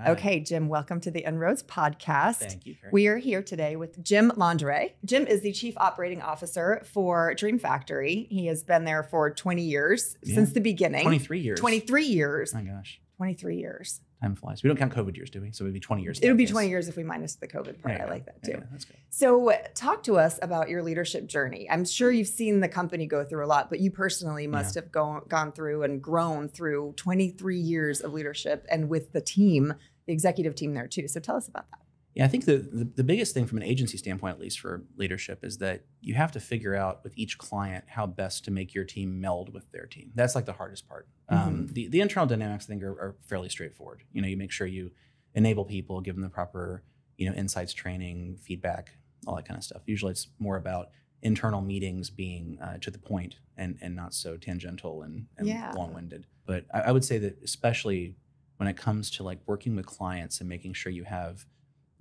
right. Okay, Jim, welcome to the InRoads podcast. Thank you, Keri. We are here today with Jim Londeree. Jim is the Chief Operating Officer for Dream Factory. He has been there for 20 years, since the beginning. 23 years. 23 years. Oh my gosh. 23 years. Time flies. We don't count COVID years, do we? So it would be 20 years. It would be 20 years if we minus the COVID part. I like that too. Yeah, that's good. So talk to us about your leadership journey. I'm sure you've seen the company go through a lot, but you personally must have gone through and grown through 23 years of leadership and with the team, the executive team there too. So tell us about that. Yeah, I think the biggest thing from an agency standpoint, at least for leadership, is that you have to figure out with each client how best to make your team meld with their team. That's like the hardest part. The internal dynamics, I think, are fairly straightforward. You make sure you enable people, give them the proper, insights, training, feedback, all that kind of stuff. Usually it's more about internal meetings being to the point and not so tangential and long-winded. But I would say that especially when it comes to like working with clients and making sure you have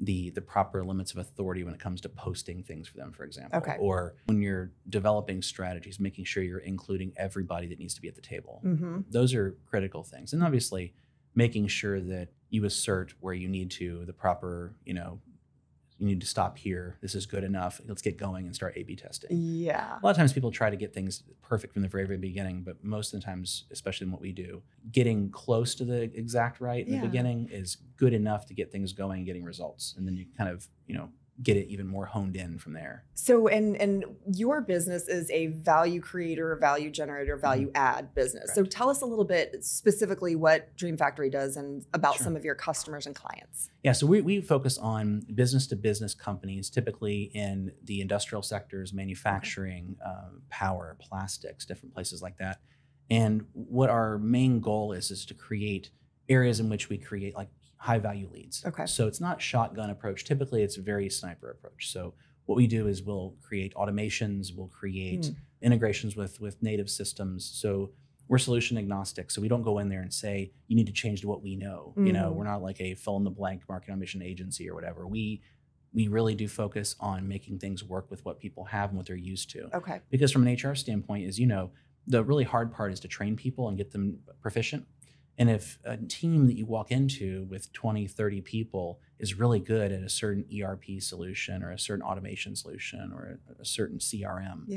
the proper limits of authority when it comes to posting things for them, for example. Okay. Or when you're developing strategies, making sure you're including everybody that needs to be at the table. Those are critical things. And obviously making sure that you assert where you need to, the proper, you need to stop here. This is good enough. Let's get going and start A/B testing. Yeah. A lot of times people try to get things perfect from the very, very beginning, but most of the times, especially in what we do, getting close to the exact right in the beginning is good enough to get things going and getting results. And then you kind of, get it even more honed in from there. So, and your business is a value creator, value generator, value add business. Correct. So tell us a little bit specifically what Dream Factory does and about some of your customers and clients. Yeah, so we focus on business to business companies, typically in the industrial sectors, manufacturing, power, plastics, different places like that. And what our main goal is to create areas in which we create like high value leads. Okay. So it's not shotgun approach. Typically it's a very sniper approach. So what we do is we'll create automations, we'll create integrations with native systems. So we're solution agnostic. So we don't go in there and say, you need to change to what we know. We're not like a fill in the blank market automation agency or whatever. We really do focus on making things work with what people have and what they're used to. Okay. Because from an HR standpoint, as the really hard part is to train people and get them proficient. And if a team that you walk into with 20, 30 people is really good at a certain ERP solution or a certain automation solution or a certain CRM,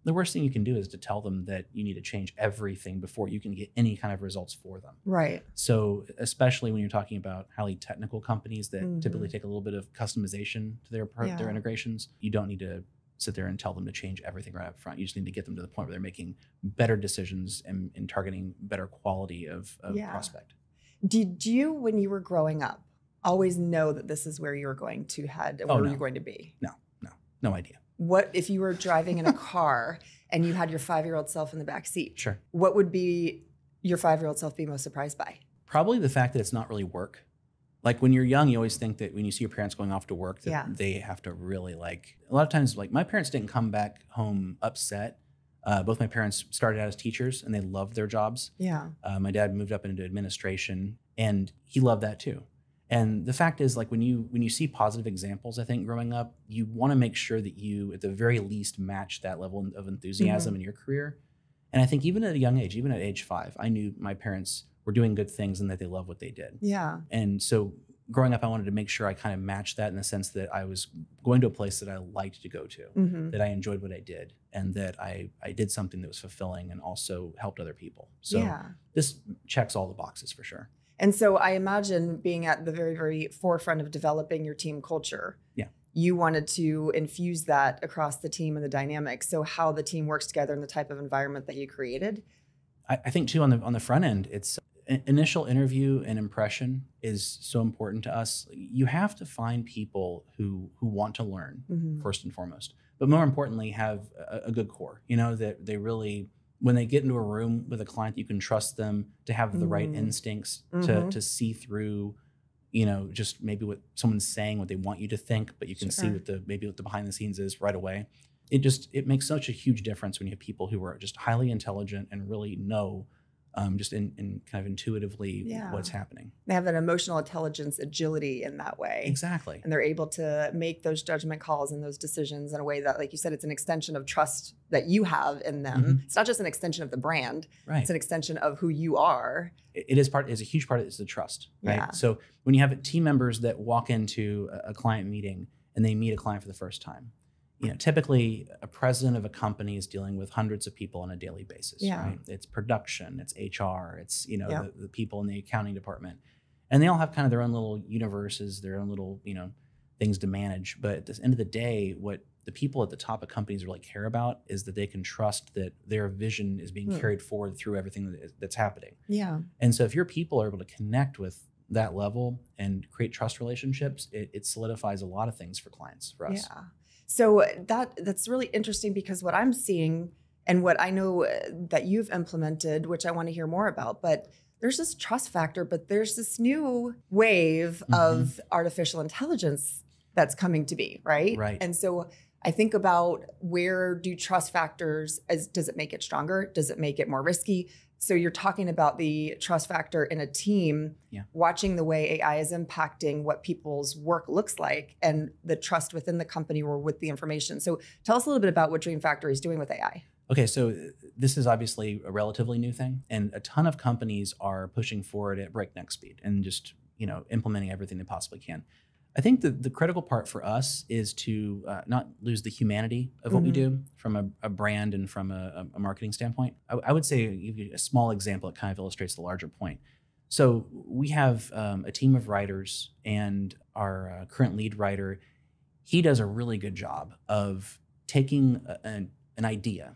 the worst thing you can do is to tell them that you need to change everything before you can get any kind of results for them. Right. So especially when you're talking about highly technical companies that typically take a little bit of customization to their integrations, you don't need to sit there and tell them to change everything right up front. You just need to get them to the point where they're making better decisions and targeting better quality of prospect. Did you, when you were growing up, always know that this is where you were going to head and where you're going to be? No idea. What if you were driving in a car and you had your 5-year-old self in the back seat? Sure. What would be your 5-year-old self be most surprised by? Probably the fact that it's not really work. Like when you're young, you always think that when you see your parents going off to work, that they have to really a lot of times, like my parents didn't come back home upset. Both my parents started out as teachers and they loved their jobs. Yeah. My dad moved up into administration and he loved that too. And the fact is, like when you see positive examples, I think growing up, you want to make sure that you at the very least match that level of enthusiasm in your career. And I think even at a young age, even at age 5, I knew my parents were doing good things and that they love what they did. Yeah. And so growing up, I wanted to make sure I kind of matched that in the sense that I was going to a place that I liked to go to, that I enjoyed what I did, and that I did something that was fulfilling and also helped other people. So this checks all the boxes for sure. And so I imagine being at the very, very forefront of developing your team culture. Yeah. You wanted to infuse that across the team and the dynamics. So how the team works together and the type of environment that you created. I think too on the front end, it's initial interview and impression is so important to us. You have to find people who want to learn first and foremost, but more importantly, have a good core. That they really, when they get into a room with a client, you can trust them to have the right instincts to see through, just maybe what someone's saying, what they want you to think, but you can see what the behind the scenes is right away. It makes such a huge difference when you have people who are just highly intelligent and really know just in kind of intuitively what's happening. They have an emotional intelligence agility in that way. Exactly. And they're able to make those judgment calls and those decisions in a way that, like you said, it's an extension of trust that you have in them. It's not just an extension of the brand. Right. It's an extension of who you are. It is a huge part of it is the trust, right? Yeah. So when you have team members that walk into a client meeting and they meet a client for the first time, typically a president of a company is dealing with hundreds of people on a daily basis, right? It's production, it's HR, it's, the people in the accounting department. And they all have kind of their own little universes, their own little, things to manage. But at the end of the day, what the people at the top of companies really care about is that they can trust that their vision is being carried forward through everything that's happening. Yeah. And so if your people are able to connect with that level and create trust relationships, it solidifies a lot of things for clients, for us. Yeah. So that's really interesting, because what I'm seeing and what I know that you've implemented, which I want to hear more about, but there's this trust factor, but there's this new wave of artificial intelligence that's coming to be, right? Right. And so I think about, where do trust factors, does it make it stronger? Does it make it more risky? So you're talking about the trust factor in a team, watching the way AI is impacting what people's work looks like and the trust within the company or with the information. So tell us a little bit about what Dream Factory is doing with AI. Okay, so this is obviously a relatively new thing, and a ton of companies are pushing forward at breakneck speed and just implementing everything they possibly can. I think the critical part for us is to not lose the humanity of what we do from a brand and from a marketing standpoint. I would say, give you a small example that kind of illustrates the larger point. So we have a team of writers, and our current lead writer, he does a really good job of taking an idea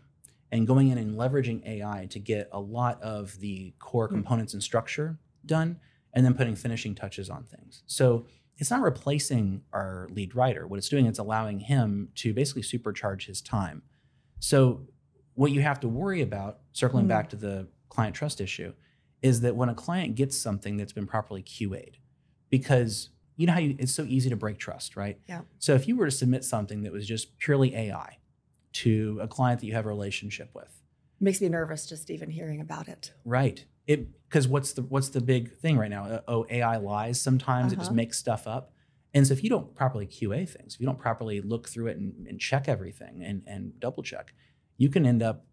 and going in and leveraging AI to get a lot of the core components and structure done, and then putting finishing touches on things. So it's not replacing our lead writer. What it's doing, it's allowing him to basically supercharge his time. So what you have to worry about, circling back to the client trust issue, is that when a client gets something that's been properly QA'd, because you know how it's so easy to break trust, right? Yeah. So if you were to submit something that was just purely AI to a client that you have a relationship with, it makes me nervous just even hearing about it. Right. Because what's the big thing right now? AI lies sometimes. It just makes stuff up. And so if you don't properly QA things, if you don't properly look through it and check everything and double check, you can end up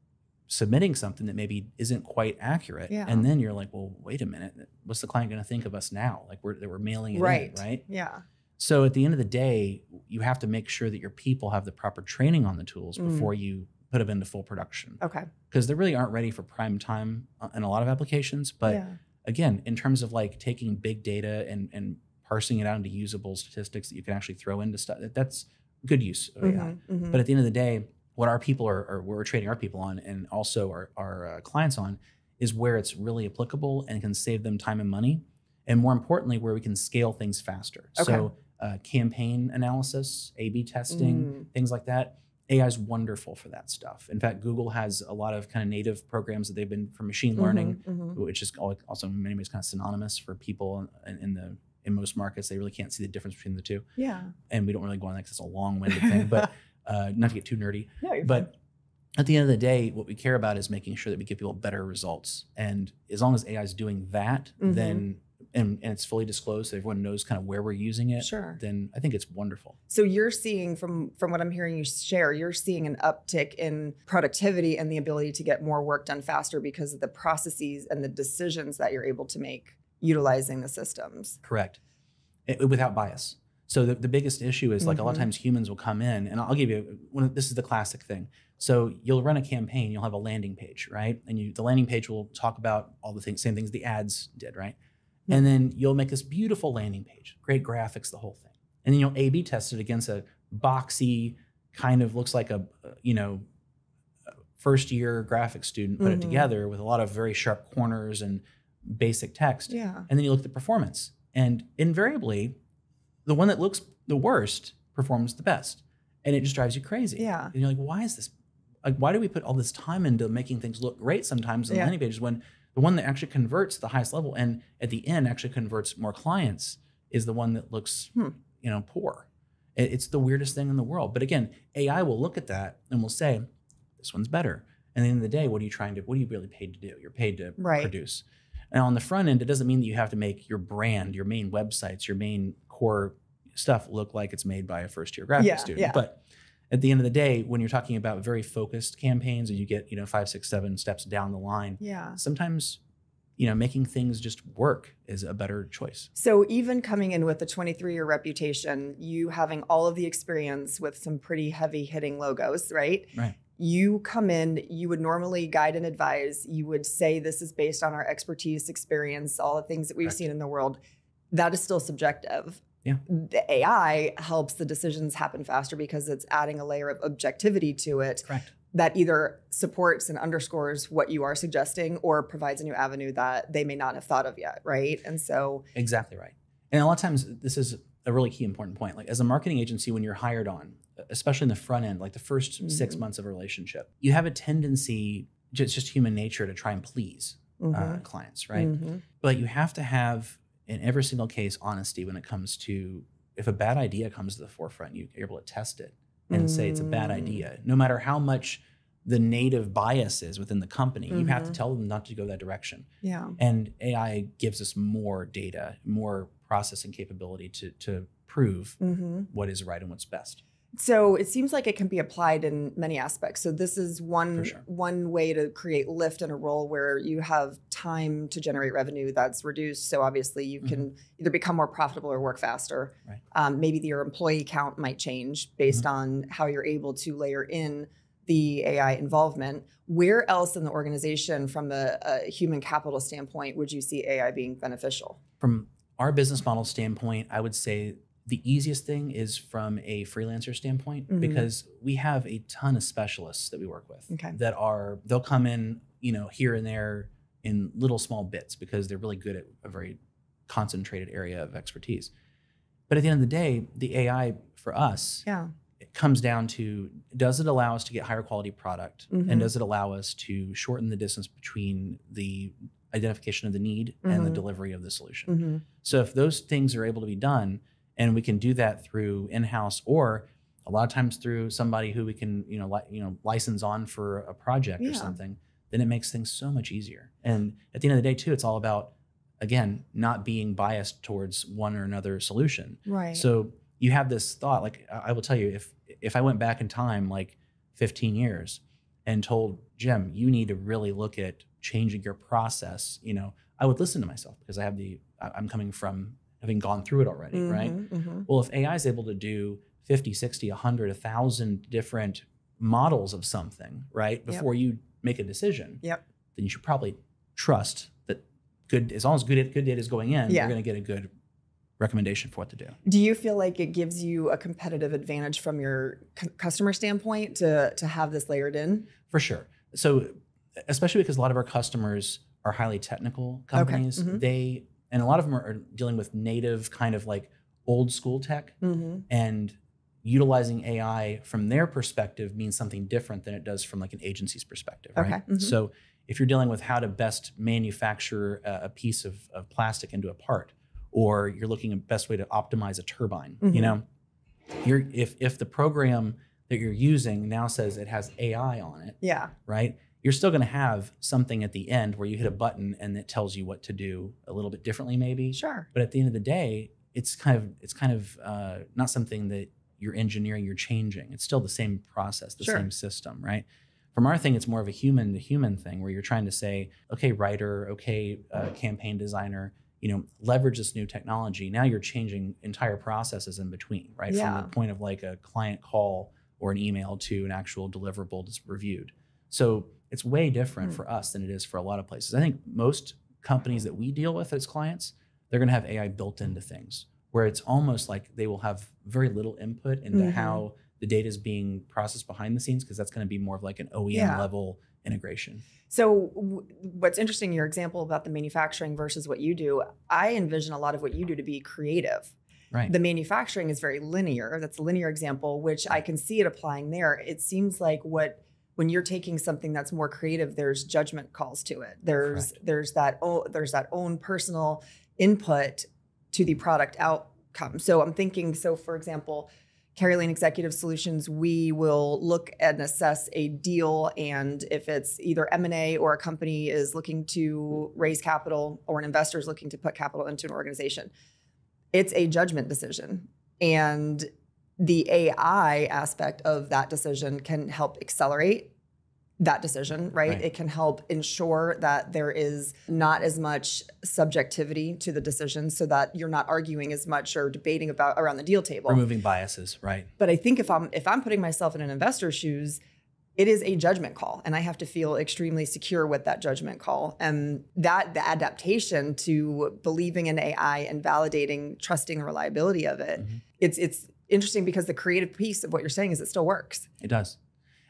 submitting something that maybe isn't quite accurate. Yeah. And then you're like, well, wait a minute. What's the client going to think of us now? Like we're mailing it in, right? Yeah. So at the end of the day, you have to make sure that your people have the proper training on the tools before you put them into full production. Okay. Because they really aren't ready for prime time in a lot of applications. But again, in terms of like taking big data and parsing it out into usable statistics that you can actually throw into stuff, that's good use of AI. But at the end of the day, what our people are we're training our people on, and also our clients on, is where it's really applicable and can save them time and money. And more importantly, where we can scale things faster. Okay. So campaign analysis, A/B testing, things like that. AI is wonderful for that stuff. In fact, Google has a lot of kind of native programs that they've been for machine learning, which is also in many ways kind of synonymous for people in most markets. They really can't see the difference between the two. Yeah. And we don't really go on that because it's a long-winded thing, but not to get too nerdy. No, but at the end of the day, what we care about is making sure that we give people better results. And as long as AI is doing that, then and it's fully disclosed so everyone knows kind of where we're using it, then I think it's wonderful. So you're seeing, from what I'm hearing you share, you're seeing an uptick in productivity and the ability to get more work done faster because of the processes and the decisions that you're able to make utilizing the systems. Correct. Without bias. So the biggest issue is like a lot of times humans will come in, and I'll give you this is the classic thing. So you'll run a campaign, you'll have a landing page, right? And the landing page will talk about all the same things the ads did, right? And then you'll make this beautiful landing page, great graphics, the whole thing. And then you'll A/B test it against a boxy, kind of looks like a first year graphics student put it together with a lot of very sharp corners and basic text. Yeah. And then you look at the performance. And invariably, the one that looks the worst performs the best. And it just drives you crazy. Yeah. And you're like, why is this? Like, why do we put all this time into making things look great sometimes on landing pages when the one that actually converts the highest level and at the end actually converts more clients is the one that looks, poor. It's the weirdest thing in the world. But again, AI will look at that and will say, this one's better. And at the end of the day, what are you really paid to do? You're paid to right. produce. And on the front end, it doesn't mean that you have to make your brand, your main websites, your main core stuff look like it's made by a first-year graphics student. Yeah. But at the end of the day, when you're talking about very focused campaigns and you get, 5, 6, 7 steps down the line, sometimes, making things just work is a better choice. So even coming in with a 23-year reputation, you having all of the experience with some pretty heavy hitting logos, right? Right. You come in, you would normally guide and advise. You would say, this is based on our expertise, experience, all the things that we've seen in the world. That is still subjective. Yeah. The AI helps the decisions happen faster because it's adding a layer of objectivity to it. Correct. That either supports and underscores what you are suggesting or provides a new avenue that they may not have thought of yet, right? And so... Exactly right. And a lot of times, this is a really key important point. Like as a marketing agency, when you're hired on, especially in the front end, like the first 6 months of a relationship, you have a tendency, just human nature, to try and please clients, right? But you have to have, in every single case, honesty when it comes to, if a bad idea comes to the forefront, you're able to test it and say it's a bad idea. No matter how much the native bias is within the company, you have to tell them not to go that direction. Yeah. And AI gives us more data, more processing capability to prove what is right and what's best. So it seems like it can be applied in many aspects. So this is one way to create lift in a role where you have time to generate revenue that's reduced. So obviously you can either become more profitable or work faster. Right. Maybe your employee count might change based on how you're able to layer in the AI involvement. Where else in the organization, from a human capital standpoint, would you see AI being beneficial? From our business model standpoint, I would say the easiest thing is from a freelancer standpoint, because we have a ton of specialists that we work with they'll come in, here and there in little small bits because they're really good at a very concentrated area of expertise. But at the end of the day, the AI for us, it comes down to, does it allow us to get higher quality product? And does it allow us to shorten the distance between the identification of the need and the delivery of the solution? So if those things are able to be done, and we can do that through in-house, or a lot of times through somebody who we can, license on for a project or something, then it makes things so much easier. And at the end of the day, too, it's all about, again, not being biased towards one or another solution. Right. So you have this thought, like I will tell you, if I went back in time, like 15 years, and told Jim, you need to really look at changing your process, I would listen to myself, because I'm coming from having gone through it already, right? Well, if AI is able to do 50, 60, 100, 1,000 different models of something, right, before you make a decision, then you should probably trust that as long as good data is going in, you're going to get a good recommendation for what to do. Do you feel like it gives you a competitive advantage from your customer standpoint to have this layered in? For sure. So especially because a lot of our customers are highly technical companies, and a lot of them are dealing with native kind of like old school tech, and utilizing AI from their perspective means something different than it does from like an agency's perspective, right? So if you're dealing with how to best manufacture a piece of plastic into a part, or you're looking at best way to optimize a turbine, if the program that you're using now says it has AI on it, right? You're still going to have something at the end where you hit a button and it tells you what to do a little bit differently, maybe. Sure. But at the end of the day, it's kind of not something that you're engineering, you're changing. It's still the same process, the same system, right? From our thing, it's more of a human to human thing where you're trying to say, okay, writer, okay, campaign designer, leverage this new technology. Now you're changing entire processes in between, right? From the point of like a client call or an email to an actual deliverable that's reviewed. So it's way different for us than it is for a lot of places. I think most companies that we deal with as clients, they're going to have AI built into things, where it's almost like they will have very little input into how the data is being processed behind the scenes, because that's going to be more of like an OEM level integration. So what's interesting, your example about the manufacturing versus what you do, I envision a lot of what you do to be creative. Right. The manufacturing is very linear. That's a linear example, which I can see it applying there. It seems like when you're taking something that's more creative, there's judgment calls to it. There's that own personal input to the product outcome. So I'm thinking, for example, Keri Laine Executive Solutions, we will look and assess a deal, and if it's either M&A or a company is looking to raise capital or an investor is looking to put capital into an organization, it's a judgment decision. And the AI aspect of that decision can help accelerate that decision, right? It can help ensure that there is not as much subjectivity to the decision so that you're not arguing as much or debating about around the deal table. Removing biases, right? But I think if I'm putting myself in an investor's shoes, it is a judgment call, and I have to feel extremely secure with that judgment call. And that the adaptation to believing in AI and validating, trusting the reliability of it, it's interesting because the creative piece of what you're saying is it still works. It does.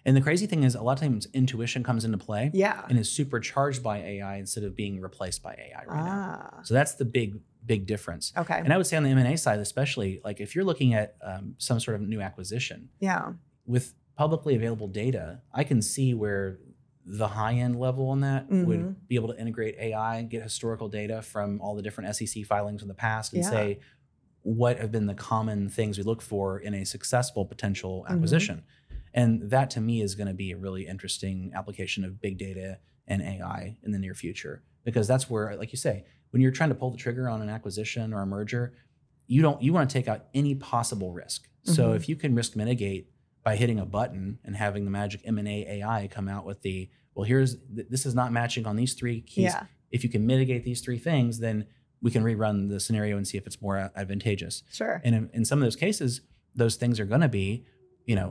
And the crazy thing is a lot of times intuition comes into play and is supercharged by AI instead of being replaced by AI right now. So that's the big difference. Okay. And I would say on the M&A side, especially, like if you're looking at some sort of new acquisition, with publicly available data, I can see where the high-end level on that would be able to integrate AI and get historical data from all the different SEC filings in the past and say, what have been the common things we look for in a successful potential acquisition? And that to me is going to be a really interesting application of big data and AI in the near future, because that's where, like you say, when you're trying to pull the trigger on an acquisition or a merger, you want to take out any possible risk. So if you can risk mitigate by hitting a button and having the magic M&A AI come out with this is not matching on these three keys. If you can mitigate these three things, then we can rerun the scenario and see if it's more advantageous. Sure. And in some of those cases, those things are going to be,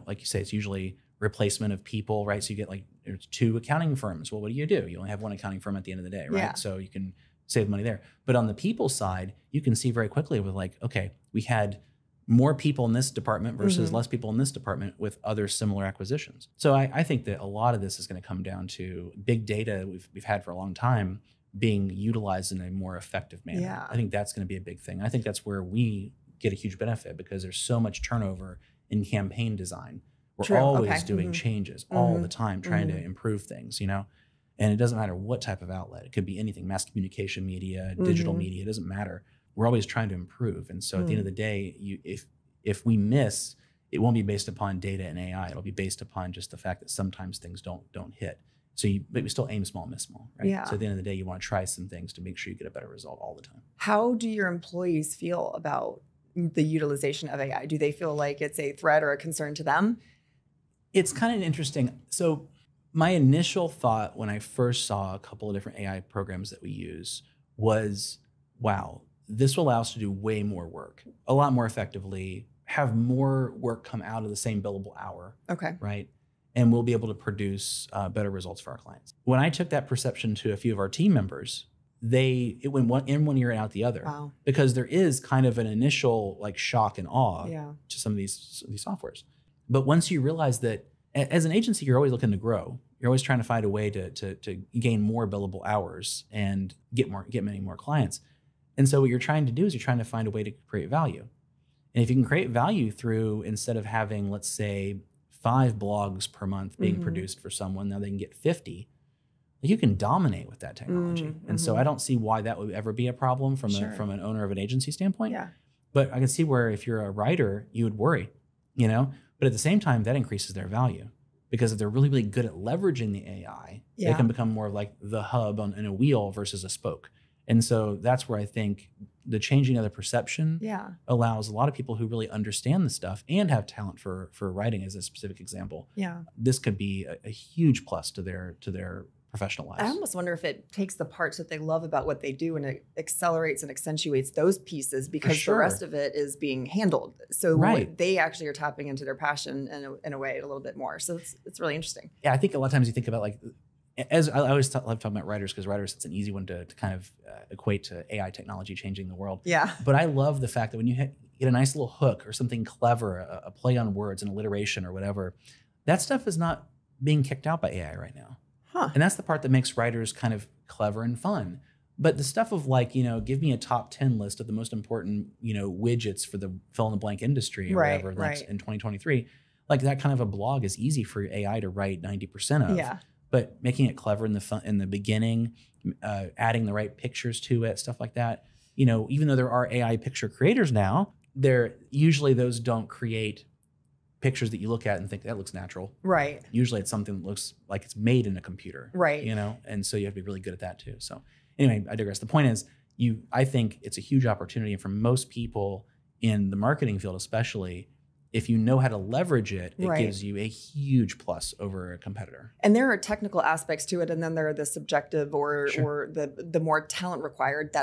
like you say, it's usually replacement of people, right? So you get like, there's 2 accounting firms. Well, what do? You only have 1 accounting firm at the end of the day, right? So you can save money there. But on the people side, you can see very quickly with like, okay, we had more people in this department versus less people in this department with other similar acquisitions. So I think that a lot of this is going to come down to big data we've had for a long time being utilized in a more effective manner. I think that's going to be a big thing. I think that's where we get a huge benefit because there's so much turnover in campaign design. We're always doing changes all the time, trying to improve things, and it doesn't matter what type of outlet. It could be anything, mass communication media, digital media, it doesn't matter. We're always trying to improve. And so at the end of the day, if we miss, it won't be based upon data and AI. It'll be based upon just the fact that sometimes things don't hit. But we still aim small, miss small, right? So at the end of the day, you want to try some things to make sure you get a better result all the time. How do your employees feel about the utilization of AI? Do they feel like it's a threat or a concern to them? It's kind of interesting. So my initial thought when I first saw a couple of different AI programs that we use was, wow, this will allow us to do way more work, a lot more effectively, have more work come out of the same billable hour. Right? And we'll be able to produce better results for our clients. When I took that perception to a few of our team members, it went in one ear and out the other. Because there is kind of an initial like shock and awe to some of these softwares. But once you realize that as an agency, you're always looking to grow. You're always trying to find a way to gain more billable hours and get many more clients. And so what you're trying to do is you're trying to find a way to create value. And if you can create value through, instead of having, let's say, 5 blogs per month being produced for someone, now they can get 50. You can dominate with that technology. And so I don't see why that would ever be a problem from an owner of an agency standpoint. But I can see where if you're a writer, you would worry, But at the same time, that increases their value. Because if they're really, really good at leveraging the AI, they can become more like the hub in a wheel versus a spoke. And so that's where I think the changing of the perception allows a lot of people who really understand the stuff and have talent for writing, as a specific example. This could be a huge plus to their professional lives. I almost wonder if it takes the parts that they love about what they do and it accelerates and accentuates those pieces, because the rest of it is being handled. So they actually are tapping into their passion in a way a little bit more. So it's really interesting. Yeah, I think a lot of times you think about like, as I always love talking about writers, because writers, it's an easy one to kind of equate to AI technology changing the world. But I love the fact that when you get a nice little hook or something clever, a play on words, an alliteration or whatever, that stuff is not being kicked out by AI right now. And that's the part that makes writers kind of clever and fun. But the stuff of like, give me a top 10 list of the most important, widgets for the fill in the blank industry or whatever that's in 2023, like that kind of a blog is easy for AI to write 90% of. But making it clever in the beginning, adding the right pictures to it, stuff like that. Even though there are AI picture creators now, usually those don't create pictures that you look at and think that looks natural. Right. Usually it's something that looks like it's made in a computer. Right. You know, and so you have to be really good at that too. So anyway, I digress. The point is, I think it's a huge opportunity for most people in the marketing field, especially if you know how to leverage it, it gives you a huge plus over a competitor. And there are technical aspects to it, and then there are the subjective or the more talent required.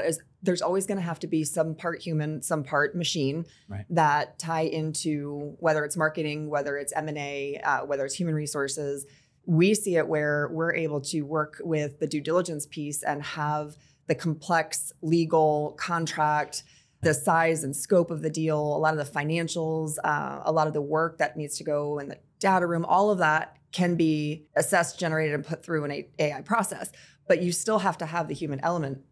There's always going to have to be some part human, some part machine that tie into whether it's marketing, whether it's M&A, whether it's human resources. We see it where we're able to work with the due diligence piece and have the complex legal contract, the size and scope of the deal, a lot of the financials, a lot of the work that needs to go in the data room, all of that can be assessed, generated, and put through an AI process. But you still have to have the human element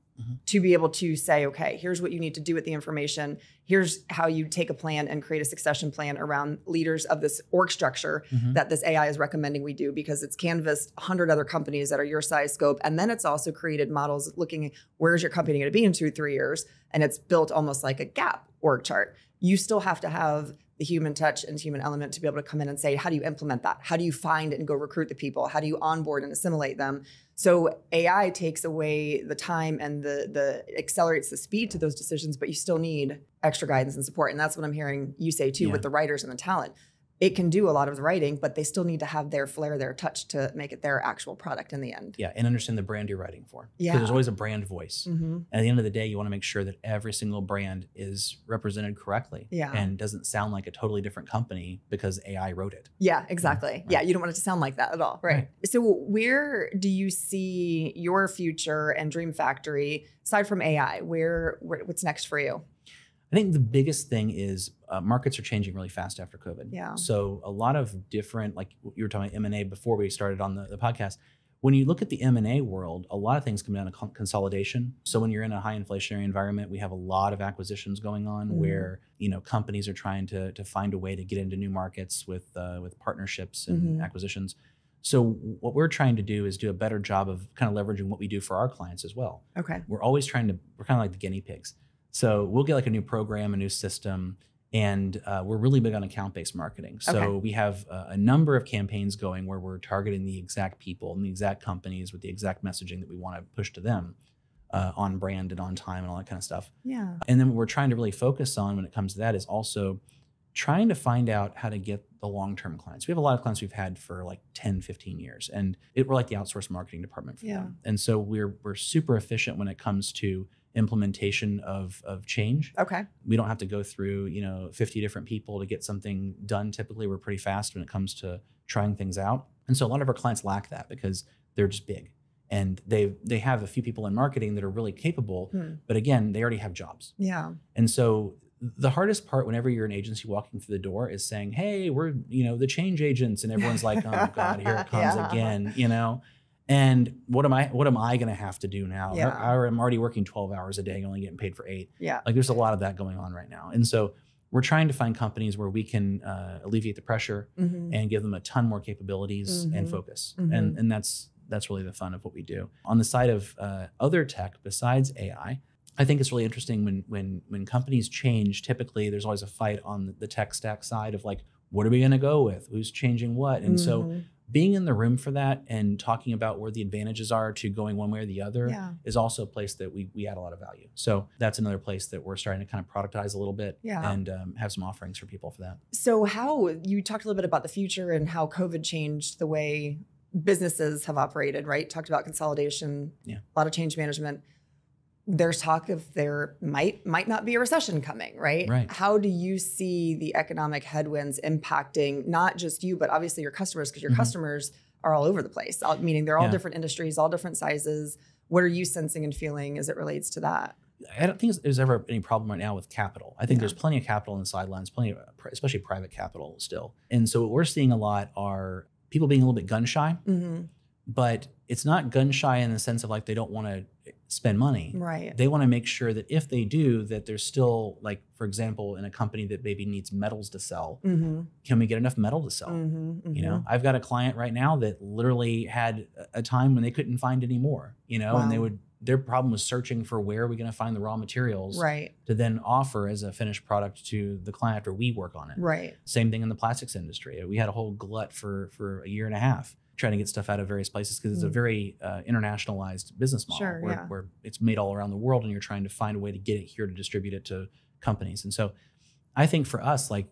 to be able to say, okay, here's what you need to do with the information. Here's how you take a plan and create a succession plan around leaders of this org structure that this AI is recommending we do, because it's canvassed 100 other companies that are your size scope. And then it's also created models looking at where's your company going to be in 2-3 years. And it's built almost like a gap org chart. You still have to have the human touch and human element to be able to come in and say, how do you implement that? How do you find and go recruit the people? How do you onboard and assimilate them? So AI takes away the time and the accelerates the speed to those decisions, but you still need extra guidance and support. And that's what I'm hearing you say too with the writers and the talent. It can do a lot of the writing, but they still need to have their flair, their touch to make it their actual product in the end. Yeah, and understand the brand you're writing for. Because there's always a brand voice. And at the end of the day, you want to make sure that every single brand is represented correctly and doesn't sound like a totally different company because AI wrote it. Yeah, exactly. Yeah, you don't want it to sound like that at all. Right. So where do you see your future and Dream Factory, aside from AI, what's next for you? I think the biggest thing is markets are changing really fast after COVID. Yeah. So a lot of different, like you were talking about M&A before we started on the podcast. When you look at the M&A world, a lot of things come down to consolidation. So when you're in a high inflationary environment, we have a lot of acquisitions going on where, you know, companies are trying to find a way to get into new markets with partnerships and acquisitions. So what we're trying to do is do a better job of kind of leveraging what we do for our clients as well. Okay. We're kind of like the guinea pigs. So we'll get like a new program, a new system, and we're really big on account-based marketing. So we have a number of campaigns going where we're targeting the exact people and the exact companies with the exact messaging that we want to push to them on brand and on time and all that kind of stuff. Yeah. And then what we're trying to really focus on when it comes to that is also trying to find out how to get the long-term clients. We have a lot of clients we've had for like 10, 15 years, and we're like the outsourced marketing department for them. And so we're super efficient when it comes to implementation of change. Okay. We don't have to go through, 50 different people to get something done. Typically, we're pretty fast when it comes to trying things out. And so a lot of our clients lack that because they're just big. And they have a few people in marketing that are really capable, but again, they already have jobs. Yeah. And so the hardest part whenever you're an agency walking through the door is saying, hey, we're, the change agents. And everyone's like, oh God, here it comes again, And what am I going to have to do now? Yeah. I'm already working 12 hours a day, only getting paid for 8. Yeah. Like there's a lot of that going on right now. And so we're trying to find companies where we can alleviate the pressure and give them a ton more capabilities and focus. And that's really the fun of what we do. On the side of other tech besides AI, I think it's really interesting when companies change. Typically, there's always a fight on the tech stack side of like, what are we going to go with? Who's changing what? And so being in the room for that and talking about where the advantages are to going one way or the other is also a place that we add a lot of value. So that's another place that we're starting to kind of productize a little bit and have some offerings for people for that. So you talked a little bit about the future and how COVID changed the way businesses have operated, right? Talked about consolidation, a lot of change management. There's talk of there might not be a recession coming, right? How do you see the economic headwinds impacting not just you, but obviously your customers, because your customers are all over the place, meaning they're all different industries, all different sizes. What are you sensing and feeling as it relates to that? I don't think there's ever any problem right now with capital. I think there's plenty of capital on the sidelines, plenty of, especially private capital still. And so what we're seeing a lot are people being a little bit gun shy, but it's not gun shy in the sense of like they don't want to spend money. Right. They want to make sure that if they do, that there's still, like, for example, in a company that maybe needs metals to sell, can we get enough metal to sell? I've got a client right now that literally had a time when they couldn't find any more, and they would their problem was searching for where are we going to find the raw materials to then offer as a finished product to the client after we work on it. Right. Same thing in the plastics industry. We had a whole glut for a year and a half trying to get stuff out of various places because it's a very internationalized business model where it's made all around the world and you're trying to find a way to get it here to distribute it to companies. And so I think for us, like,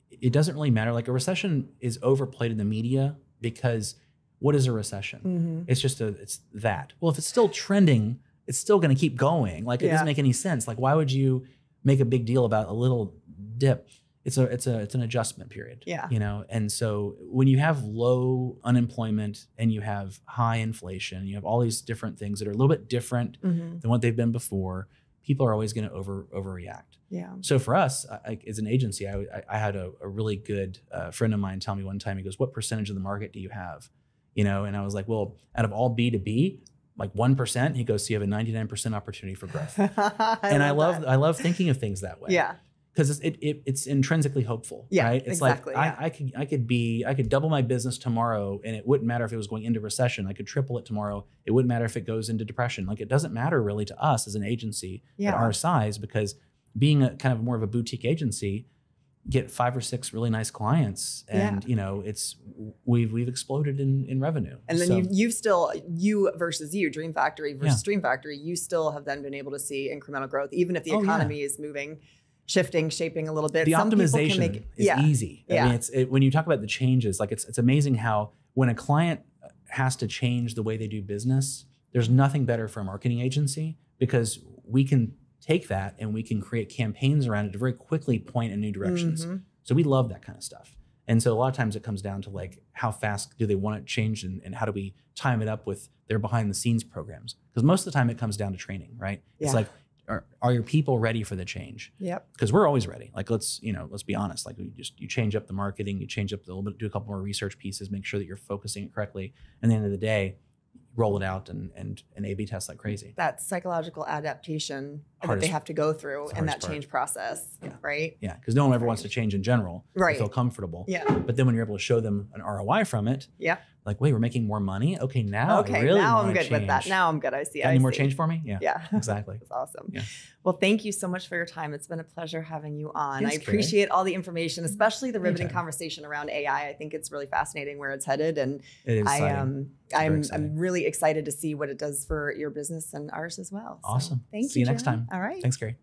it doesn't really matter. Like, a recession is overplayed in the media because what is a recession? It's just it's that. Well, if it's still trending, it's still going to keep going. Like, it doesn't make any sense. Like, why would you make a big deal about a little dip? It's an adjustment period. You know, and so when you have low unemployment and you have high inflation, you have all these different things that are a little bit different than what they've been before. People are always going to overreact. So for us, as an agency, I had a really good friend of mine tell me one time. He goes, "What percentage of the market do you have?" You know, and I was like, "Well, out of all B2B, like 1%." He goes, "So you have a 99% opportunity for growth." And I love thinking of things that way. Because it's intrinsically hopeful, right? It's exactly, like I could double my business tomorrow, and it wouldn't matter if it was going into recession. I could triple it tomorrow. It wouldn't matter if it goes into depression. Like, it doesn't matter really to us as an agency at our size, because being a kind of more of a boutique agency, get 5 or 6 really nice clients, and you know, we've exploded in revenue. And then you versus Dream Factory versus Dream Factory, you still have then been able to see incremental growth, even if the economy is moving. Shifting, shaping a little bit. The optimization is easy. I mean, when you talk about the changes, like, it's amazing how when a client has to change the way they do business, there's nothing better for a marketing agency, because we can take that and we can create campaigns around it to very quickly point in new directions. So we love that kind of stuff. And so a lot of times it comes down to, like, how fast do they want it changed, and how do we time it up with their behind the scenes programs? Because most of the time it comes down to training, right? It's like, are your people ready for the change? Because we're always ready. Like, let's be honest. Like, you change up the marketing, you change up a little bit, do a couple more research pieces, make sure that you're focusing it correctly. And at the end of the day, roll it out and A/B test like crazy. That psychological adaptation that they have to go through in that change process, right? Yeah, because no one ever wants to change in general. They feel comfortable. But then when you're able to show them an ROI from it, like, wait, we're making more money? Okay, now I really now I'm good change. with that. Now I'm good. I see. Any more change for me? Yeah, exactly. That's awesome. Well, thank you so much for your time. It's been a pleasure having you on. Thanks, I appreciate all the information, especially the riveting conversation around AI. I think it's really fascinating where it's headed, and it is I'm really excited to see what it does for your business and ours as well. Awesome. So, thank you. See you next time. All right. Thanks, Keri.